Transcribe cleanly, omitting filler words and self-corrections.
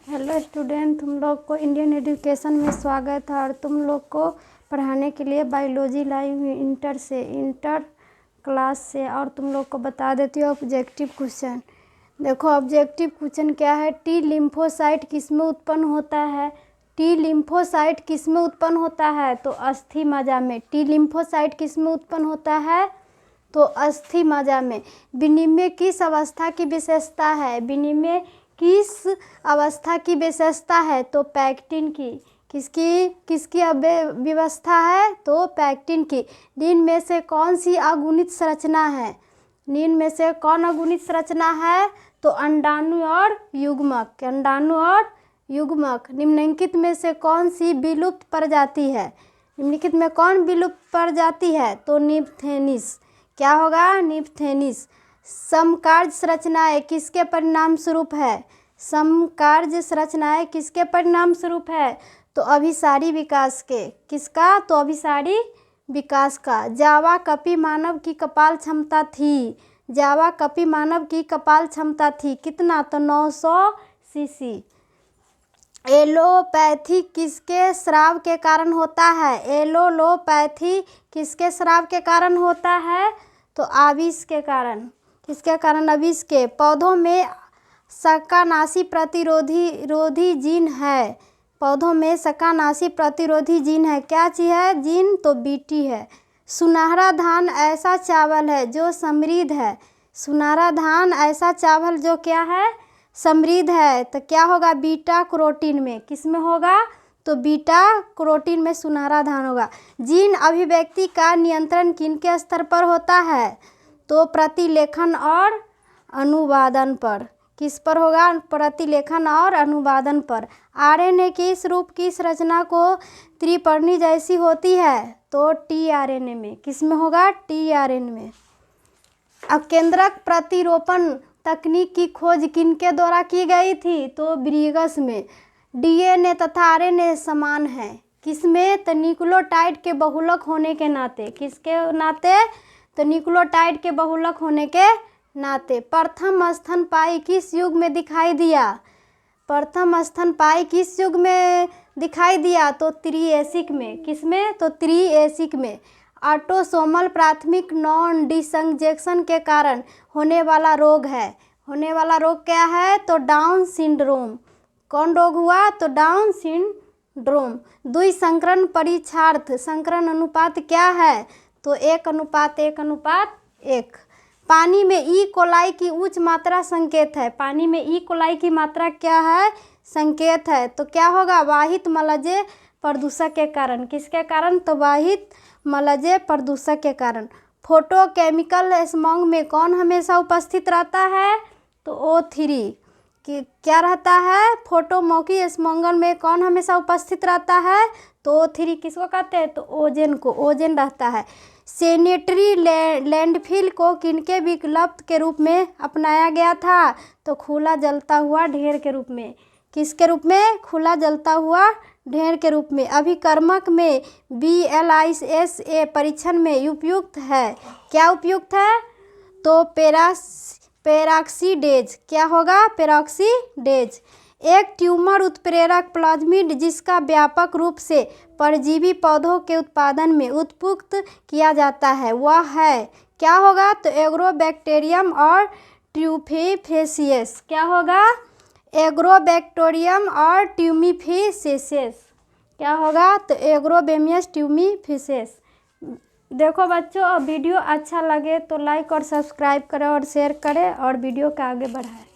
Hello student, तुम लोग को इंडियन एजुकेशन में स्वागत है। और तुम लोग को पढ़ाने के लिए बायोलॉजी लाई हुई इंटर क्लास से। और तुम लोग को बता देती हूँ ऑब्जेक्टिव क्वेश्चन। देखो ऑब्जेक्टिव क्वेश्चन क्या है, टी लिम्फोसाइट किसमें उत्पन्न होता है। टी लिम्फोसाइट किसमें उत्पन्न होता है तो अस्थि मज्जा में। टी लिम्फोसाइट किसमें उत्पन्न होता है तो अस्थि मज्जा में। विनिमय किस अवस्था की विशेषता है। विनिमय किस अवस्था की विशेषता है तो पैक्टिन की। किसकी व्यवस्था है तो पैक्टिन की। निम्न में से कौन सी अगुणित संरचना है। निम्न में से कौन अगुणित संरचना है तो अंडाणु और युग्मक। अंडाणु और युग्मक। निम्नलिखित में से कौन सी विलुप्त प्रजाति है। निम्नलिखित में कौन विलुप्त प्रजाति है तो निम्फेनिस। क्या होगा निम्फेनिस। समकार्य संरचनाएं किसके परिणाम स्वरूप है। समकार्य संरचनाएं किसके परिणाम स्वरूप है तो अभिसारी विकास के। किसका तो अभिसारी विकास का। जावा कपि मानव की कपाल क्षमता थी। जावा कपि मानव की कपाल क्षमता थी कितना तो 900 सीसी। एलोपैथी किसके स्राव के कारण होता है। एलोपैथी किसके स्राव के कारण होता है तो आविष के कारण। किसके कारण आविष के। पौधों में शाकानाशी प्रतिरोधी जीन है। पौधों में शाकानाशी प्रतिरोधी जीन है। क्या चीज़ है जीन तो बीटी है। सुनहरा धान ऐसा चावल है जो समृद्ध है। सुनहरा धान ऐसा चावल जो क्या है समृद्ध है तो क्या होगा बीटा कैरोटीन में। किस में होगा तो बीटा कैरोटीन में सुनहरा धान होगा। जीन अभिव्यक्ति का नियंत्रण किनके स्तर पर होता है तो प्रतिलेखन और अनुवादन पर। किस पर होगा प्रतिलेखन और अनुवादन पर। आरएनए की इस रूप की संरचना को त्रिपर्णी जैसी होती है तो टीआरएनए में। किस में होगा टीआरएनए में। अब केंद्रक प्रतिरोपण तकनीक की खोज किनके द्वारा की गई थी तो ब्रिगस में। डीएनए तथा आरएनए समान है। किस में तो न्यूक्लियोटाइड के बहुलक होने के नाते। किसके नाते तो न्यूक्लियोटाइड के बहुलक होने के नाते। प्रथम स्तनपायी किस युग में दिखाई दिया। प्रथम स्तनपायी किस युग में दिखाई दिया तो त्रिएसिक में। किस में तो त्रिएसिक में। ऑटोसोमल प्राथमिक नॉन डिसंजेशन के कारण होने वाला रोग है। होने वाला रोग क्या है तो डाउन सिंड्रोम। कौन रोग हुआ तो डाउन सिंड्रोम। द्विसंकरण परीक्षार्थ संकरण अनुपात क्या है तो 1:1:1। पानी में ई कोलाई की उच्च मात्रा संकेत है। पानी में ई कोलाई की मात्रा क्या है संकेत है तो क्या होगा वाहित मलजय प्रदूषक के कारण। किसके कारण तो वाहित मलजय प्रदूषक के कारण। फोटोकेमिकल स्मॉग में कौन हमेशा उपस्थित रहता है तो O3 कि क्या रहता है फोटोमोकी स्मॉगल में कौन हमेशा उपस्थित रहता है तो O3 किसको कहते हैं तो ओजोन को। ओजोन रहता है। सैनिटरी लैंडफिल को किनके विकल्प के रूप में अपनाया गया था तो खुला जलता हुआ ढेर के रूप में। किसके रूप में खुला जलता हुआ ढेर के रूप में। अभिकर्मक में BLISA परीक्षण में उपयुक्त है। क्या उपयुक्त है तो पेरॉक्सीडेज। क्या होगा पेरॉक्सीडेज। एक ट्यूमर उत्प्रेरक प्लाज्मिड जिसका व्यापक रूप से परजीवी पौधों के उत्पादन में उपयुक्त किया जाता है वह है क्या होगा तो एग्रोबैक्टीरियम और ट्यूमीफेसियस। क्या होगा एग्रोबैक्टीरियम और ट्यूमीफेसियस। क्या होगा तो एग्रोबेमियस ट्यूमीफेसियस। देखो बच्चों वीडियो अच्छा लगे तो लाइक और सब्सक्राइब करें और शेयर करें और वीडियो को आगे बढ़ाएं।